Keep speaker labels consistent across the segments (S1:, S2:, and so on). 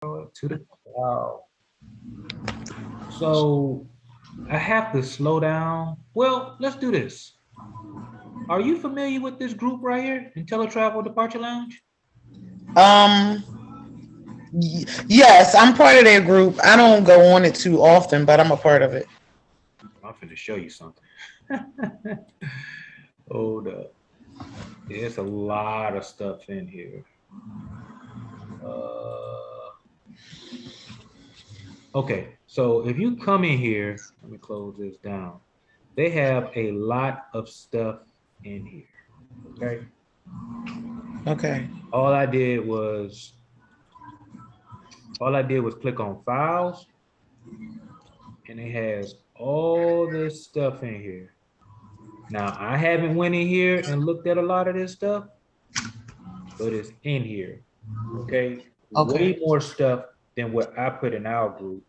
S1: To the cloud. So I have to slow down. Well, let's do this. Are you familiar with this group right here, IntelliTravel Departure Lounge?
S2: Um, yes, I'm part of their group. I don't go on it too often, but I'm a part of it.
S1: I'm finna show you something. Hold up. There's a lot of stuff in here. Uh, okay, so if you come in here, let me close this down. They have a lot of stuff in here. Okay.
S2: Okay.
S1: All I did was all I did was click on files, and it has all this stuff in here. Now I haven't went in here and looked at a lot of this stuff, but it's in here. Okay,
S2: Okay.
S1: way more stuff than what I put in our group.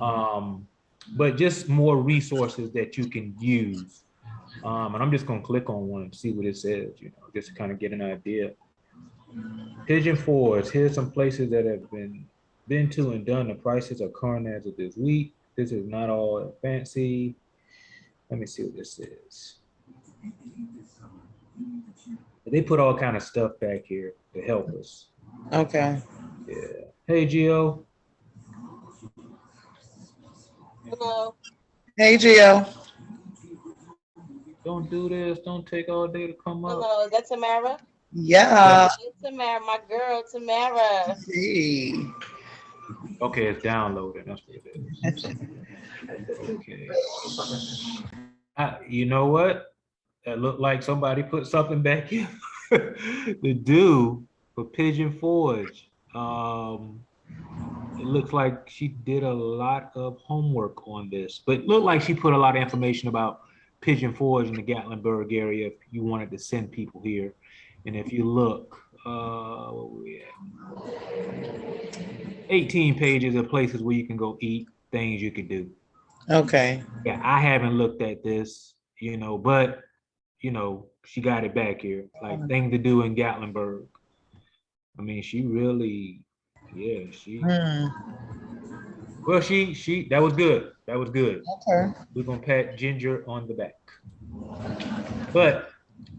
S1: Um, but just more resources that you can use. And I'm just gonna click on one and see what it says. Just to kind of get an idea. Pigeon Forge. Here's some places that have been to and done. The prices are current as of this week. This is not all fancy. Let me see what this is. They put all kind of stuff back here to help us.
S2: Okay.
S1: Yeah. Hey, Gio.
S3: Hello.
S2: Hey, Gio.
S1: Don't do this. Don't take all day to come up.
S3: Hello. Is that Tamara?
S1: Yeah.
S2: Yeah.
S3: Hey, Tamara, my girl, Tamara.
S2: Hey.
S1: Okay, it's downloading. That's what it is. Okay. You know what? That looked like somebody put something back here to do for Pigeon Forge. It looks like she did a lot of homework on this, but it looked like she put a lot of information about Pigeon Forge in the Gatlinburg area if you wanted to send people here. And if you look, what were we at? 18 pages of places where you can go eat, things you can do.
S2: Okay.
S1: Yeah, I haven't looked at this, but she got it back here. Like thing to do in Gatlinburg. I mean, she really, yeah,
S2: Hmm.
S1: well, she that was good. That was good.
S2: Okay.
S1: We're gonna pat Ginger on the back. But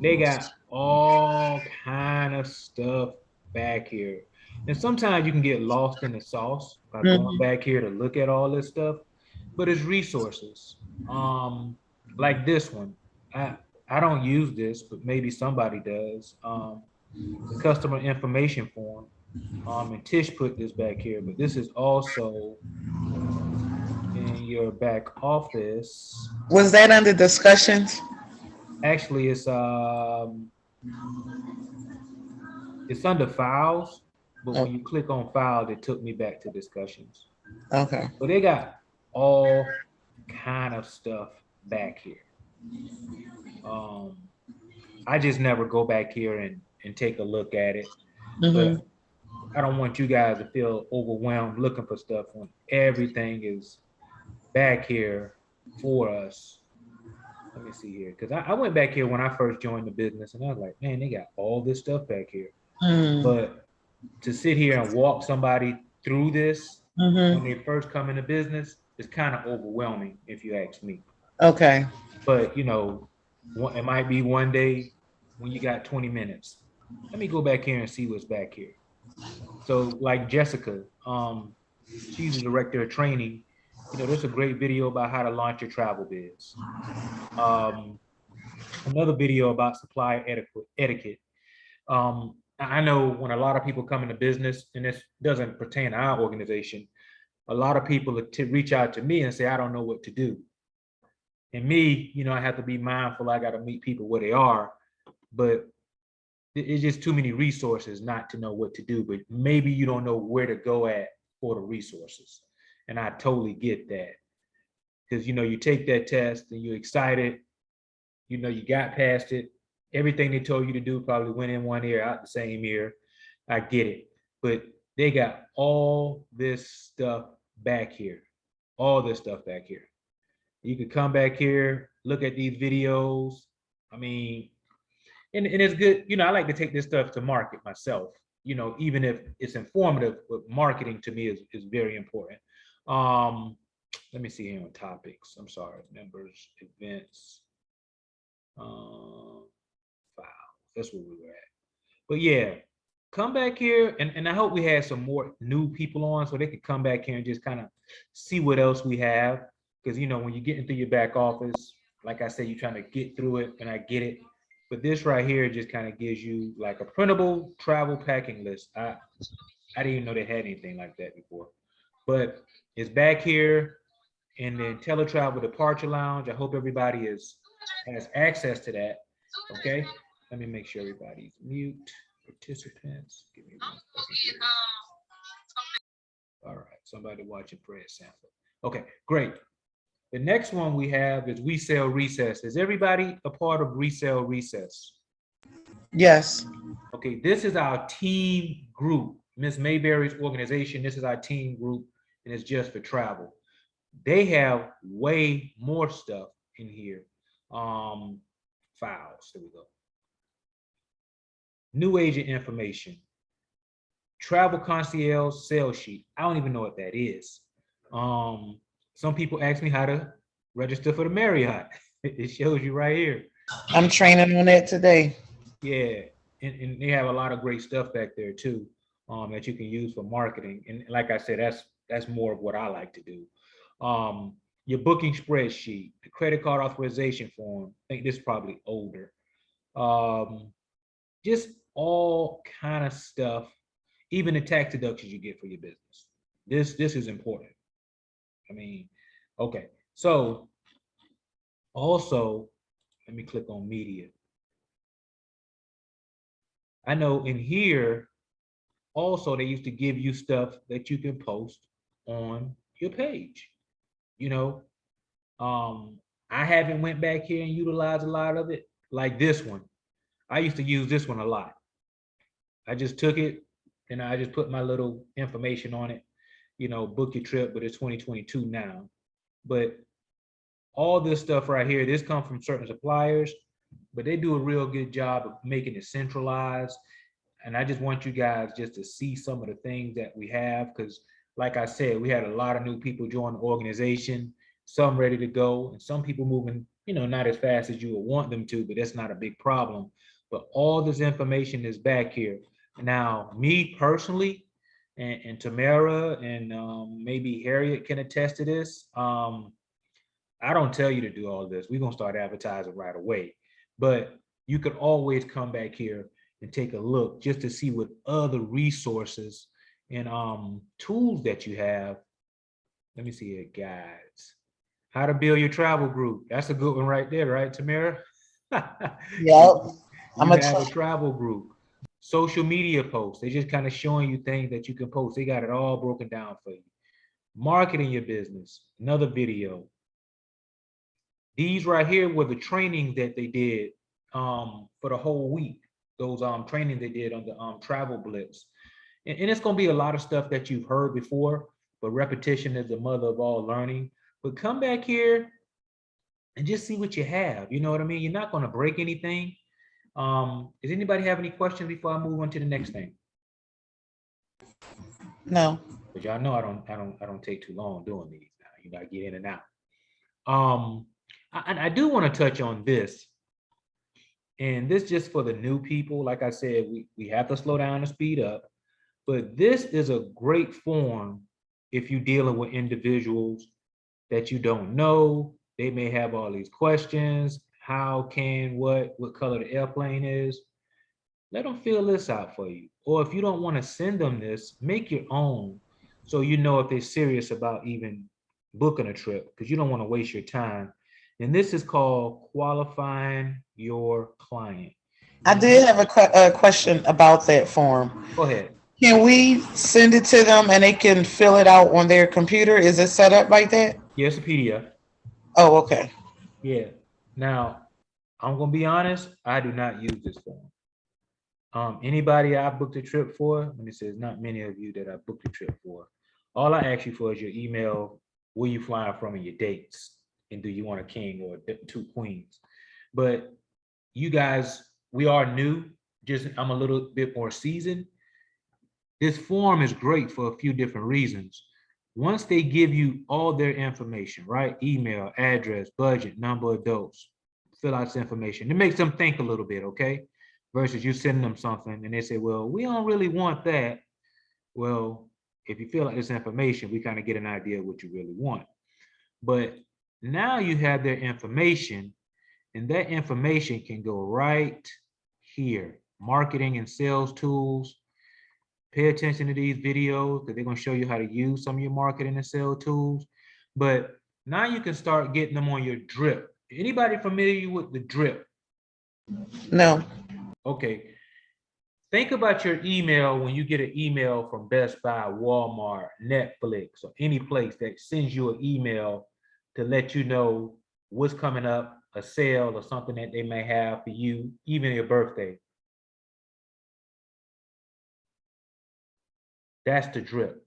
S1: they got all kind of stuff back here. And sometimes you can get lost in the sauce by going
S2: Hmm.
S1: back here to look at all this stuff, but it's resources. Um, like this one. I I don't use this, but maybe somebody does. The customer information form. And Tish put this back here, but this is also in your back office.
S2: Was that under discussions?
S1: Actually, it's under files, but when
S2: Oh,
S1: you click on files, it took me back to discussions.
S2: okay.
S1: But they got all kind of stuff back here. Um, I just never go back here and take a look at it.
S2: Hmm.
S1: But I don't want you guys to feel overwhelmed looking for stuff when everything is back here for us. Let me see here. Because I went back here when I first joined the business and I was like, man, they got all this stuff back here.
S2: Hmm.
S1: But to sit here and walk somebody through this when
S2: Hmm.
S1: they first come into business is kind of overwhelming, if you ask me.
S2: Okay.
S1: But it might be one day when you got 20 minutes. Let me go back here and see what's back here. So, like Jessica, she's the director of training. There's a great video about how to launch your travel biz. Um, Another video about supply etiquette. I know when a lot of people come into business, and this doesn't pertain to our organization, a lot of people reach out to me and say, I don't know what to do. And me, I have to be mindful. I got to meet people where they are, but it's just too many resources not to know what to do. But maybe you don't know where to go at for the resources. And I totally get that because, you take that test and you're excited, you got past it. Everything they told you to do probably went in one ear, out the same ear. I get it. But they got all this stuff back here. All this stuff back here. You could come back here, look at these videos. I mean, and it's good. I like to take this stuff to market myself. even if it's informative, but marketing to me is very important. Let me see here on topics. I'm sorry, members, events, files. That's where we were at. But yeah, come back here, and I hope we had some more new people on so they could come back here and just kind of see what else we have. Because when you're getting through your back office, like I said, you're trying to get through it, and I get it. But this right here just kind of gives you like a printable travel packing list. I didn't even know they had anything like that before. But it's back here in the IntelliTravel Departure Lounge. I hope everybody has access to that. Okay. Let me make sure everybody's mute. Participants. Give me 1 second here. All right. Somebody watching Fred Sanford. Okay, great. The next one we have is We Sell Recess. Is everybody a part of Resell Recess?
S2: Yes.
S1: Okay, this is our team group. Miss Mayberry's organization, this is our team group, and it's just for travel. They have way more stuff in here. Files, here we go. New agent information. Travel concierge sales sheet. I don't even know what that is. Some people ask me how to register for the Marriott. It shows you right here.
S2: I'm training on that today.
S1: Yeah, and they have a lot of great stuff back there too, that you can use for marketing. And like I said, that's more of what I like to do. Your booking spreadsheet, the credit card authorization form. I think this is probably older. Just all kind of stuff, even the tax deductions you get for your business. This is important. I mean, okay. So also, let me click on media. I know in here, also they used to give you stuff that you can post on your page. I haven't went back here and utilized a lot of it, like this one. I used to use this one a lot. I just took it and I just put my little information on it, book your trip, but it's 2022 now. But all this stuff right here, this comes from certain suppliers, but they do a real good job of making it centralized. And I just want you guys just to see some of the things that we have, because like I said, we had a lot of new people join the organization, some ready to go, and some people moving, not as fast as you would want them to, but that's not a big problem. But all this information is back here. Now, me personally, and Tamara and maybe Harriet can attest to this. I don't tell you to do all this. We're gonna start advertising right away. But you can always come back here and take a look just to see what other resources and tools that you have. Let me see it, guides. How to build your travel group. That's a good one right there, right, Tamara?
S2: Yep.
S1: You have a travel group. Social media posts. They're just kind of showing you things that you can post. They got it all broken down for you. Marketing your business. Another video. These right here were the trainings that they did for the whole week. Those trainings they did on the Travel Blitz. And it's going to be a lot of stuff that you've heard before, but repetition is the mother of all learning. But come back here and just see what you have. You know what I mean? You're not going to break anything. Does anybody have any questions before I move on to the next thing?
S2: No.
S1: But y'all know I don't take too long doing these now. You gotta get in and out. I do want to touch on this. And this just for the new people. Like I said, we have to slow down and speed up. But this is a great form if you're dealing with individuals that you don't know. They may have all these questions. How can, what color the airplane is. Let them fill this out for you. Or if you don't want to send them this, make your own. So you know if they're serious about even booking a trip, because you don't want to waste your time. And this is called qualifying your client.
S2: I did have a question about that form.
S1: Go ahead.
S2: Can we send it to them and they can fill it out on their computer? Is it set up like that?
S1: Yes, a PDF.
S2: Oh, okay.
S1: Yeah. Now, I'm gonna be honest. I do not use this form. Anybody I booked a trip for, let me say, it's not many of you that I booked a trip for. All I ask you for is your email, where you flying from, and your dates, and do you want a king or 2 queens? But you guys, we are new. Just I'm a little bit more seasoned, This form is great for a few different reasons. Once they give you all their information, right? Email, address, budget, number of adults, fill out this information. It makes them think a little bit, okay? Versus you sending them something and they say, well, we don't really want that. Well, if you fill out this information, we kind of get an idea of what you really want. But now you have their information, and that information can go right here. Marketing and sales tools. Pay attention to these videos because they're going to show you how to use some of your marketing and sales tools. But now you can start getting them on your drip. Anybody familiar with the drip?
S2: No.
S1: Okay. Think about your email when you get an email from Best Buy, Walmart, Netflix, or any place that sends you an email to let you know what's coming up, a sale or something that they may have for you, even your birthday. That's the drip.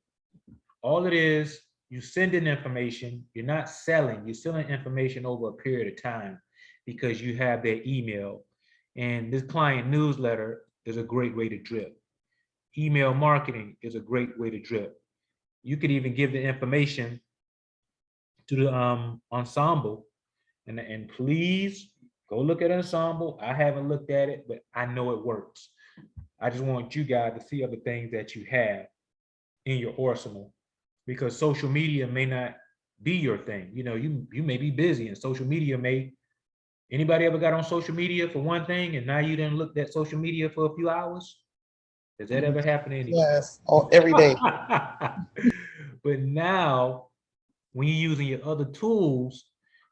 S1: All it is, you send in information, you're not selling, you're selling information over a period of time because you have their email. And this client newsletter is a great way to drip. Email marketing is a great way to drip. You could even give the information to the ensemble, and please go look at ensemble. I haven't looked at it, but I know it works. I just want you guys to see other things that you have in your arsenal, because social media may not be your thing. You know, you may be busy, and social media may. Anybody ever got on social media for one thing and now you didn't look at social media for a few hours? Does that ever happen to anybody?
S2: Yes, every day.
S1: But now, when you're using your other tools,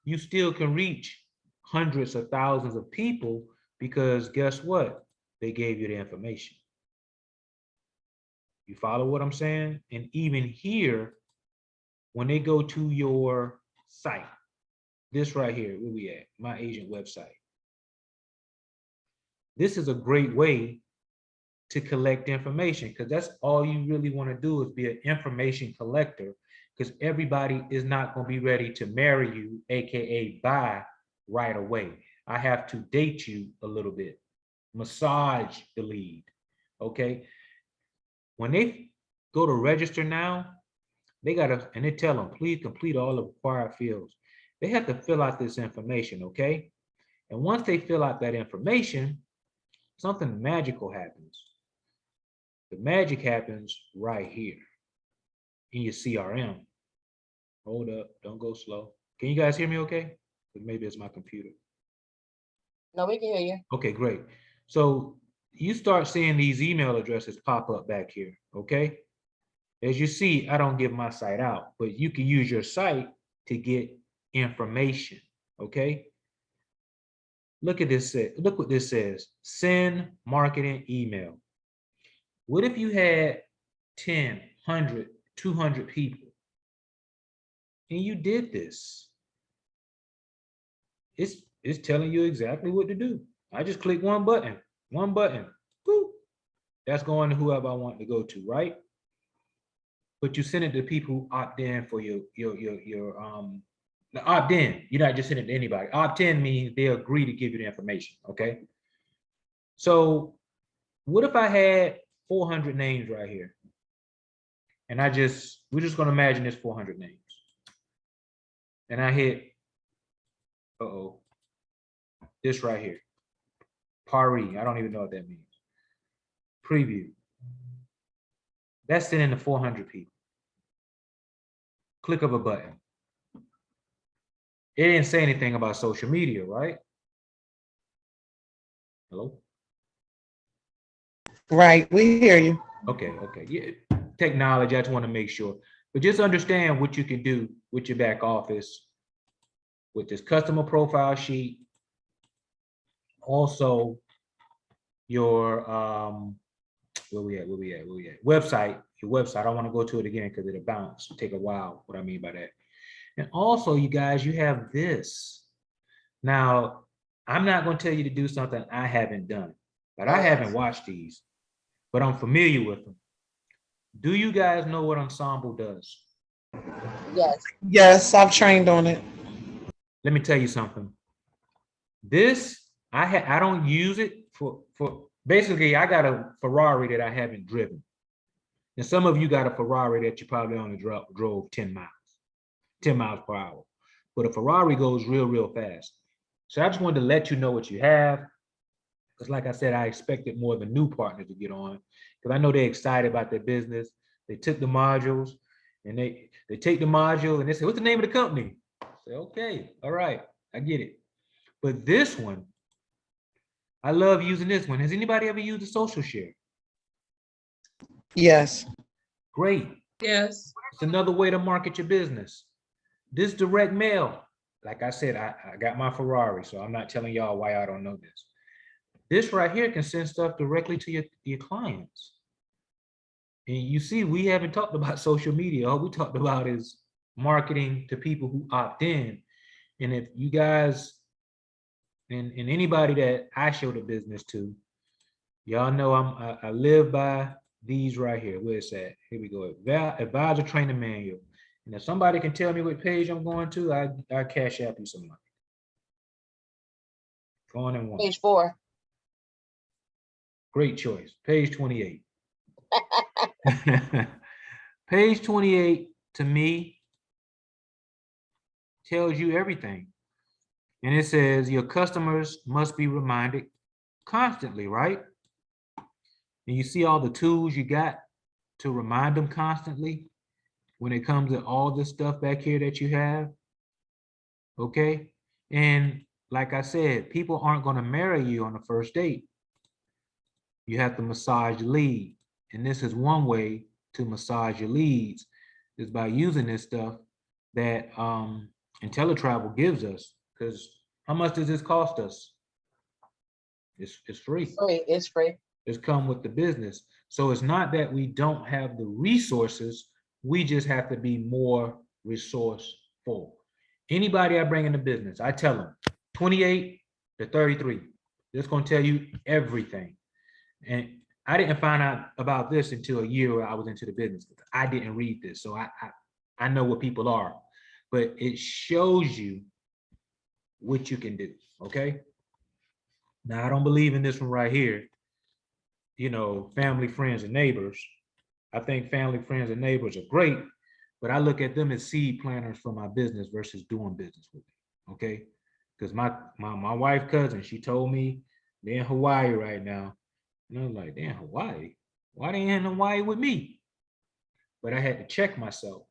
S1: you still can reach hundreds of thousands of people because guess what? They gave you the information. You follow what I'm saying? And even here, when they go to your site, this right here, where we at? My agent website. This is a great way to collect information because that's all you really want to do is be an information collector, because everybody is not going to be ready to marry you, AKA buy right away. I have to date you a little bit, massage the lead, okay? When they go to register now, they got to, and they tell them, please complete all the required fields. They have to fill out this information, okay? And once they fill out that information, something magical happens. The magic happens right here in your CRM. Hold up, don't go slow. Can you guys hear me okay? Maybe it's my computer.
S3: No, we can hear you.
S1: Okay, great. So you start seeing these email addresses pop up back here, okay? As you see, I don't give my site out, but you can use your site to get information, okay? Look at this, look what this says, send marketing email. What if you had 10, 100, 200 people and you did this? It's telling you exactly what to do. I just click one button, boop. That's going to whoever I want to go to, right? But you send it to people who opt in for your opt in. You're not just sending it to anybody. Opt in means they agree to give you the information, okay? So what if I had 400 names right here? And we're just gonna imagine there's 400 names. And I hit, this right here. Pari, I don't even know what that means. Preview. That's sending to 400 people. Click of a button. It didn't say anything about social media, right? Hello?
S2: Right, we hear you.
S1: Okay. Yeah, technology, I just want to make sure. But just understand what you can do with your back office, with this customer profile sheet. Also, your where we at? Website, your website. I don't want to go to it again because it'll bounce. It'll take a while. What I mean by that. And also, you guys, you have this. Now, I'm not going to tell you to do something I haven't done, but I haven't watched these, but I'm familiar with them. Do you guys know what Ensemble does?
S3: Yes.
S2: Yes, I've trained on it.
S1: Let me tell you something. This, I don't use it for basically, I got a Ferrari that I haven't driven. And some of you got a Ferrari that you probably only drove 10 miles per hour. But a Ferrari goes real, real fast. So I just wanted to let you know what you have. Because like I said, I expected more of the new partners to get on. Because I know they're excited about their business. They took the modules and they take the module and they say, what's the name of the company? I say, okay, all right, I get it. But this one, I love using this one. Has anybody ever used a social share?
S2: Yes.
S1: Great.
S4: Yes.
S1: It's another way to market your business. This direct mail, like I said, I got my Ferrari, so I'm not telling y'all why I don't know this. This right here can send stuff directly to your clients. And you see, we haven't talked about social media. All we talked about is marketing to people who opt in. And if you guys and anybody that I show the business to, y'all know I live by these right here. Where's that? Here we go. Advisor training manual. And if somebody can tell me what page I'm going to, I cash app you some money. Going in one.
S3: Page 4.
S1: Great choice. Page 28. Page 28 to me tells you everything. And it says your customers must be reminded constantly, right? And you see all the tools you got to remind them constantly when it comes to all this stuff back here that you have. Okay. And like I said, people aren't going to marry you on the first date. You have to massage the lead. And this is one way to massage your leads is by using this stuff that IntelliTravel gives us. Because how much does this cost us? It's free.
S3: It's free.
S1: It's come with the business. So it's not that we don't have the resources, we just have to be more resourceful. Anybody I bring into business, I tell them 28 to 33. It's going to tell you everything. And I didn't find out about this until a year I was into the business. I didn't read this, so I know what people are, but it shows you what you can do, okay? Now, I don't believe in this one right here, you know, family, friends, and neighbors. I think family, friends, and neighbors are great, but I look at them as seed planters for my business versus doing business with me, okay? Because my wife cousin, she told me they're in Hawaii right now. And I was like, damn, Hawaii? Why they in Hawaii with me? But I had to check myself.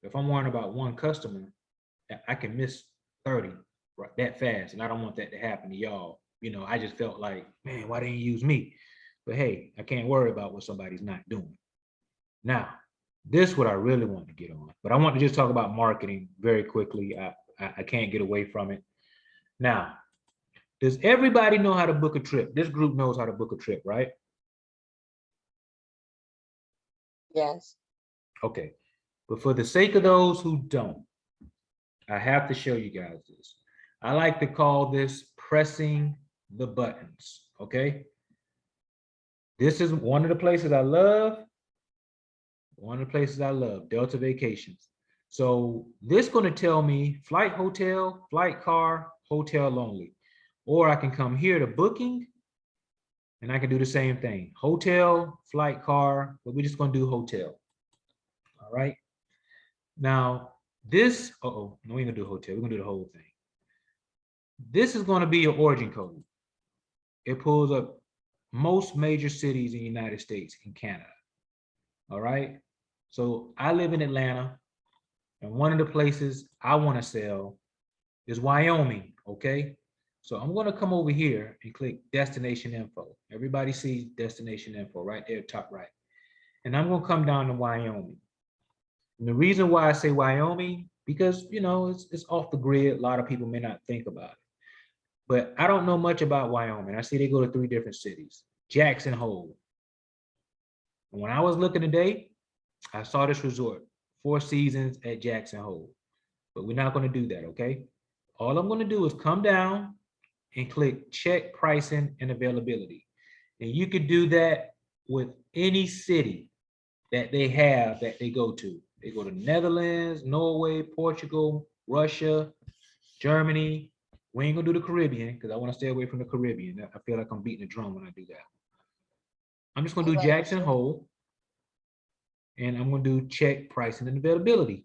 S1: If I'm worrying about one customer, I can miss 30 right, that fast. And I don't want that to happen to y'all. You know, I just felt like, man, why didn't you use me? But hey, I can't worry about what somebody's not doing. Now, this is what I really want to get on. But I want to just talk about marketing very quickly. I can't get away from it. Now, does everybody know how to book a trip? This group knows how to book a trip, right?
S3: Yes.
S1: Okay. But for the sake of those who don't, I have to show you guys this. I like to call this pressing the buttons, okay? This is one of the places I love. One of the places I love, Delta Vacations. So this is going to tell me flight, hotel, flight, car, hotel only. Or I can come here to booking and I can do the same thing. Hotel, flight, car, but we're just going to do hotel. All right. Now this, no, we ain't gonna do hotel. We're gonna do the whole thing. This is going to be your origin code. It pulls up most major cities in the United States and Canada. All right. So I live in Atlanta, and one of the places I want to sell is Wyoming. Okay. So I'm going to come over here and click destination info. Everybody sees destination info right there, top right. And I'm going to come down to Wyoming. And the reason why I say Wyoming, because, you know, it's off the grid. A lot of people may not think about it. But I don't know much about Wyoming. I see they go to 3 different cities. Jackson Hole. And when I was looking today, I saw this resort, 4 seasons at Jackson Hole. But we're not going to do that, okay? All I'm going to do is come down and click check pricing and availability. And you could do that with any city that they have that they go to. They go to Netherlands, Norway, Portugal, Russia, Germany. We ain't gonna do the Caribbean because I want to stay away from the Caribbean. I feel like I'm beating the drum when I do that. I'm just gonna do Jackson Hole. and I'm gonna do check pricing and availability.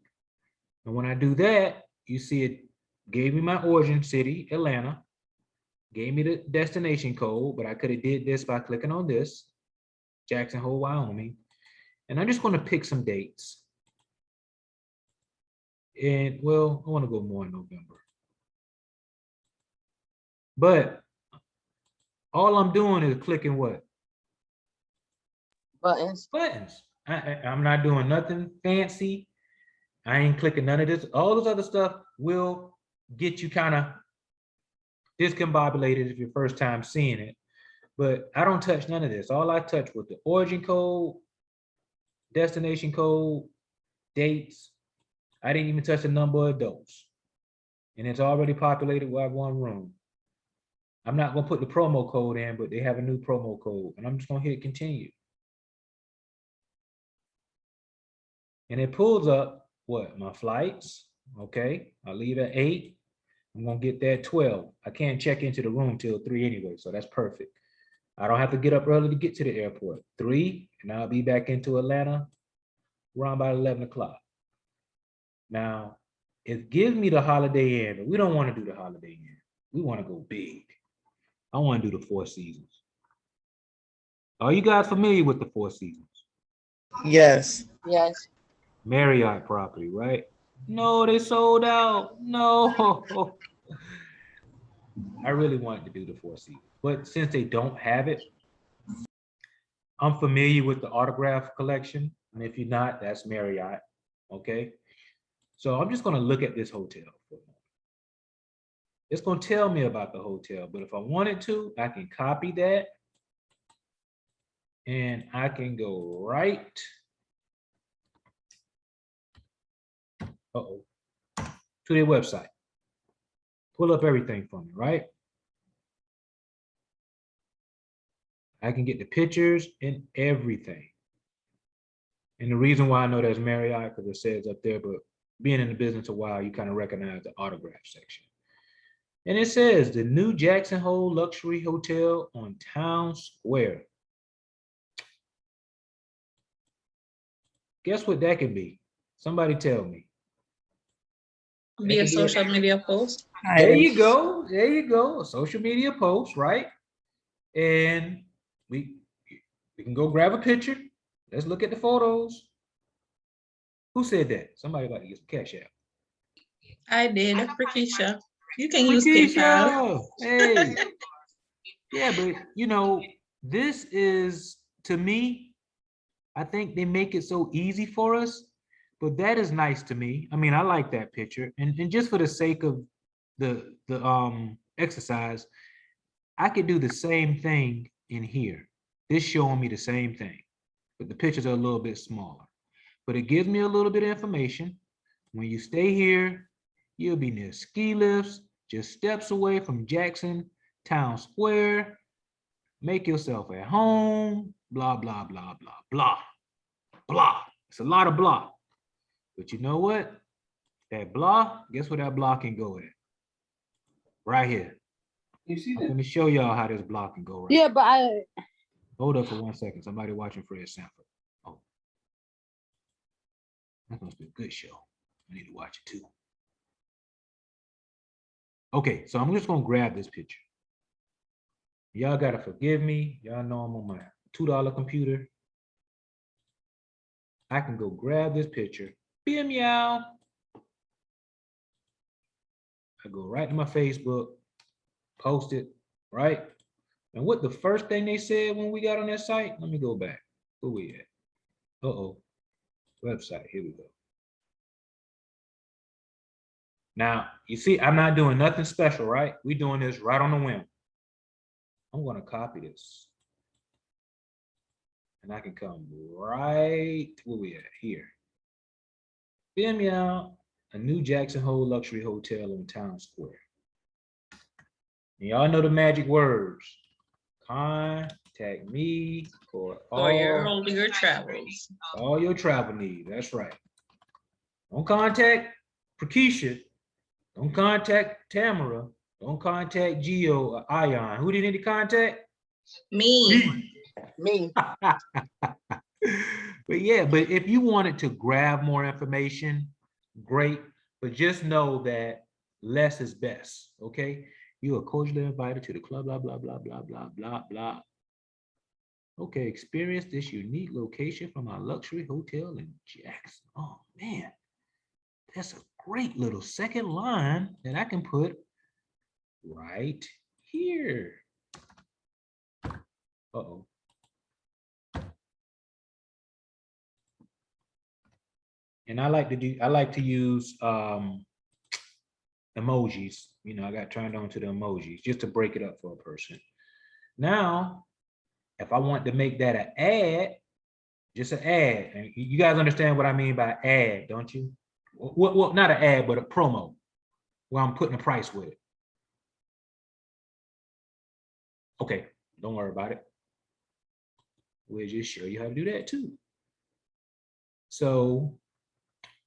S1: And when I do that, you see it gave me my origin city, Atlanta, gave me the destination code, but I could have did this by clicking on this, Jackson Hole, Wyoming. And I'm just gonna pick some dates. And well, I wanna go more in November. But all I'm doing is clicking what?
S3: Buttons.
S1: Buttons. I'm not doing nothing fancy. I ain't clicking none of this. All this other stuff will get you kind of discombobulated if your first time seeing it. But I don't touch none of this. All I touch was the origin code, destination code, dates. I didn't even touch the number of adults. And it's already populated with one room. I'm not gonna put the promo code in, but they have a new promo code. And I'm just gonna hit continue. And it pulls up what? My flights. Okay, I'll leave at 8. I'm gonna get there at 12. I can't check into the room till 3 anyway, so that's perfect. I don't have to get up early to get to the airport. 3, and I'll be back into Atlanta around about 11 o'clock. Now, it gives me the Holiday Inn, but we don't want to do the Holiday Inn. We want to go big. I want to do the Four Seasons. Are you guys familiar with the Four Seasons?
S2: Yes.
S3: Yes.
S1: Marriott property, right? No, they sold out. No. I really wanted to do the Four Seasons, but since they don't have it, I'm familiar with the Autograph collection. And if you're not, that's Marriott. Okay. So I'm just going to look at this hotel for a moment. It's going to tell me about the hotel, but if I wanted to, I can copy that and I can go right to their website. Pull up everything for me, right? I can get the pictures and everything. And the reason why I know that's Marriott, because it says up there, but being in the business a while, you kind of recognize the autograph section. And it says the new Jackson Hole Luxury Hotel on Town Square. Guess what that could be? Somebody tell me.
S4: Be a social media post.
S1: There you go. There you go. A social media post, right? And we can go grab a picture. Let's look at the photos. Who said that? Somebody about to get some cash out.
S4: I did, Rakisha. You can use PayPal.
S1: Hey. Yeah, but you know, this is, to me, I think they make it so easy for us, but that is nice to me. I mean, I like that picture. And just for the sake of the exercise, I could do the same thing in here. This showing me the same thing, but the pictures are a little bit smaller. But it gives me a little bit of information. When you stay here, you'll be near ski lifts, just steps away from Jackson Town Square. Make yourself at home, blah, blah, blah, blah, blah, blah. It's a lot of blah. But you know what? That blah, guess where that blah can go at? Right here.
S5: You see
S1: Let
S5: that?
S1: me show y'all how this blah can go right.
S3: Yeah, but
S1: Hold up for 1 second. Somebody watching Fred Sanford. Oh. That must be a good show. I need to watch it too. Okay, so I'm just gonna grab this picture. Y'all gotta forgive me. Y'all know I'm on my $2 computer. I can go grab this picture. Be meow. I go right to my Facebook, post it, right? And what the first thing they said when we got on that site? Let me go back. Where we at? Website. Here we go. Now, you see, I'm not doing nothing special, right? We're doing this right on the whim. I'm going to copy this. And I can come right where we at here. Bim y'all, a new Jackson Hole Luxury Hotel on Town Square. And y'all know the magic words. Contact me for
S4: For your travels.
S1: all your travel needs. That's right. Don't contact Prakisha. Don't contact Tamara. Don't contact Gio or Ion. Who do you need to contact?
S4: Me.
S3: me.
S1: But yeah, but if you wanted to grab more information, great. But just know that less is best. Okay. You are cordially invited to the club, blah, blah, blah, blah, blah, blah, blah. Okay, experience this unique location from our luxury hotel in Jackson. Oh man, that's a great little second line that I can put right here. Uh-oh. And I like to use emojis. You know, I got turned on to the emojis just to break it up for a person. Now, if I want to make that an ad, just an ad, and you guys understand what I mean by ad, don't you? Well, not an ad, but a promo where I'm putting a price with it. Okay, don't worry about it. We'll just show you how to do that too. So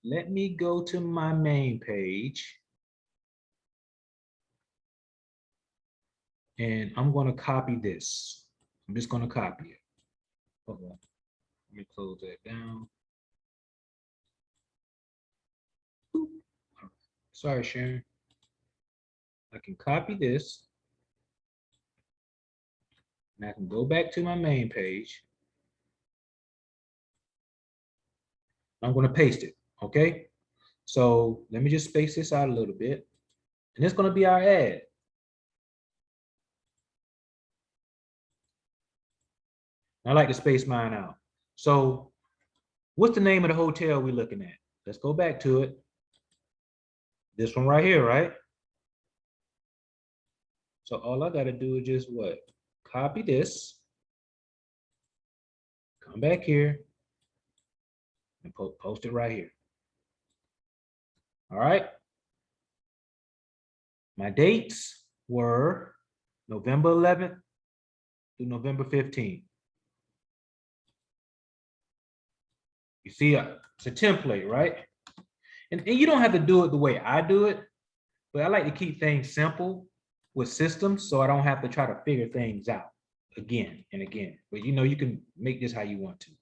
S1: let me go to my main page. And I'm going to copy this. I'm just going to copy it. Hold on. Let me close that down. Boop. Sorry, Sharon. I can copy this. And I can go back to my main page. I'm going to paste it. Okay. So let me just space this out a little bit. And it's going to be our ad. I like to space mine out. So what's the name of the hotel we're looking at? Let's go back to it. This one right here, right? So all I got to do is just what? Copy this. Come back here and post it right here. All right. My dates were November 11th through November 15th. You see, it's a template, right? And you don't have to do it the way I do it, but I like to keep things simple with systems so I don't have to try to figure things out again and again. But you know, you can make this how you want to.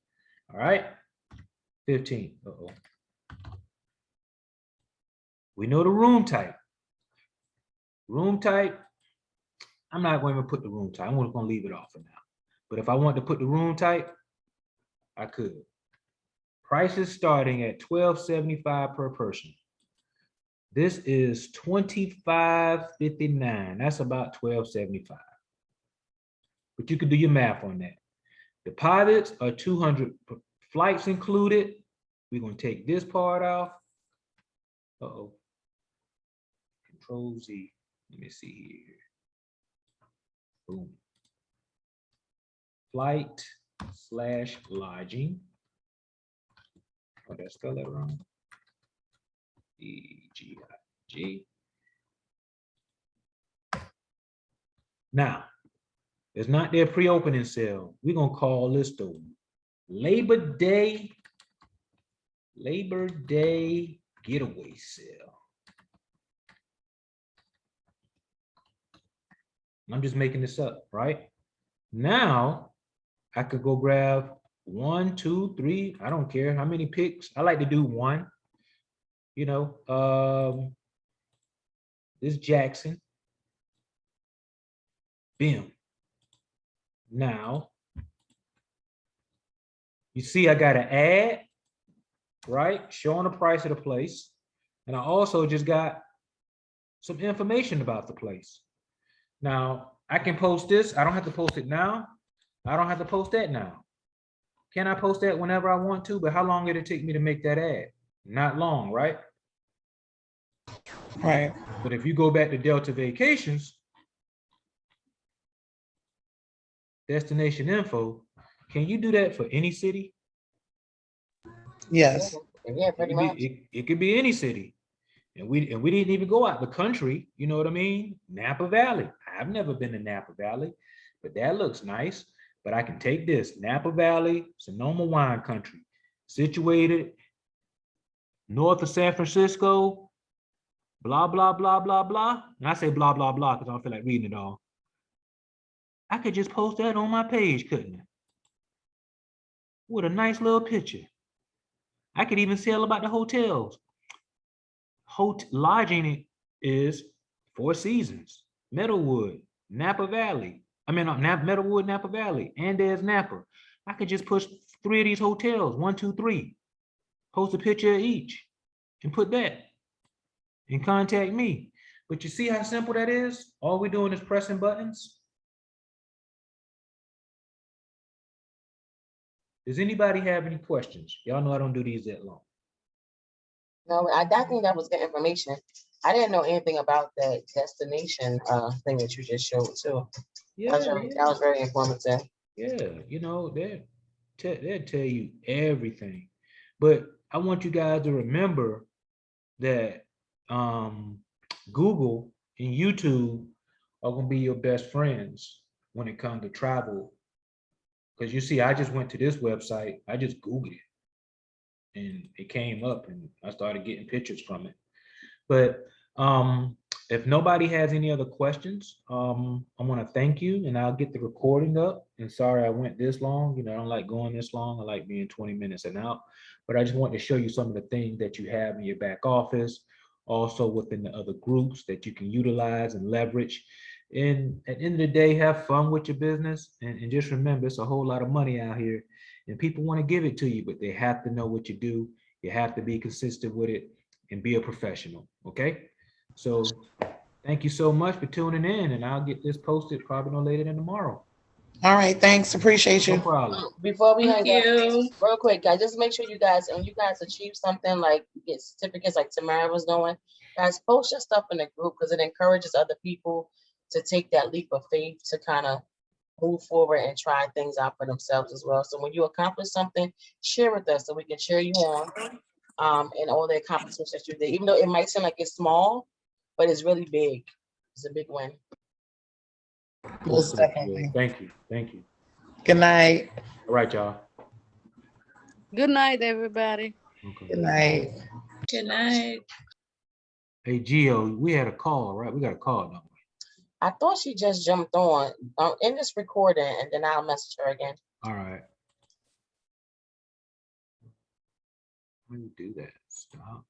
S1: All right. 15. Uh-oh. We know the room type. Room type, I'm not going to put the room type. I'm going to leave it off for now. But if I want to put the room type, I could. Prices starting at $12.75 per person. This is $25.59. That's about $12.75. But you can do your math on that. Deposits are $200. Flights included. We're going to take this part off. Uh-oh. Control Z. Let me see here. Boom. Flight/lodging. Oh, did I spell that wrong? EGIG. Now, it's not their pre-opening sale. We're gonna call this the Labor Day getaway sale. I'm just making this up, right? Now, I could go grab 1, 2, 3. I don't care how many picks. I like to do one. You know, this Jackson. Bim. Now, you see I got an ad, right? Showing the price of the place. And I also just got some information about the place. Now, I can post this. I don't have to post it now. I don't have to post that now. Can I post that whenever I want to? But how long did it take me to make that ad? Not long, right?
S2: Right.
S1: But if you go back to Delta Vacations, destination info, can you do that for any city?
S2: Yes.
S3: Yeah, pretty much.
S1: It could be any city. And we didn't even go out the country, you know what I mean? Napa Valley. I've never been to Napa Valley, but that looks nice. But I can take this, Napa Valley, Sonoma wine country, situated north of San Francisco, blah, blah, blah, blah, blah. And I say blah, blah, blah, because I don't feel like reading it all. I could just post that on my page, couldn't I? with a nice little picture. I could even tell about the hotels. Lodging is Four Seasons, Meadowwood, Napa Valley. I mean, Meadowwood, Napa Valley, and there's Napa. I could just push 3 of these hotels, 1, 2, 3, post a picture of each, and put that, and contact me. But you see how simple that is? All we're doing is pressing buttons. Does anybody have any questions? Y'all know I don't do these that long.
S3: No, I think that was good information. I didn't know anything about that destination thing that you just showed too.
S1: Yeah,
S3: That was very informative.
S1: yeah, you know, they'll tell you everything. But I want you guys to remember that Google and YouTube are gonna be your best friends when it comes to travel. Because you see, I just went to this website, I just Googled it, and it came up, and I started getting pictures from it. But if nobody has any other questions, I want to thank you, and I'll get the recording up. And sorry I went this long. You know, I don't like going this long. I like being 20 minutes and out. But I just want to show you some of the things that you have in your back office, also within the other groups that you can utilize and leverage. And at the end of the day, have fun with your business. And just remember, it's a whole lot of money out here. And people want to give it to you, but they have to know what you do. You have to be consistent with it and be a professional, okay? So thank you so much for tuning in, and I'll get this posted probably no later than tomorrow.
S2: All right, thanks. Appreciate
S1: No
S2: you.
S1: problem.
S3: Before we
S4: Thank
S3: hang up,
S4: you.
S3: real quick, guys, just make sure you guys, when you guys achieve something like get certificates like Tamara was doing, guys, post your stuff in the group because it encourages other people to take that leap of faith to kind of move forward and try things out for themselves as well. So when you accomplish something, share with us so we can cheer you on and all the accomplishments that you did. Even though it might seem like it's small, but it's really big. It's a big win.
S2: Most definitely.
S1: Thank you. Thank you.
S2: Good night.
S1: All right, y'all.
S5: Good night, everybody.
S1: Okay.
S2: Good night.
S4: Good night.
S1: Hey, Gio, we had a call, right? We got a call, don't we?
S3: I thought she just jumped on in this recording, and then I'll message her again.
S1: All right. Let me do that. Stop.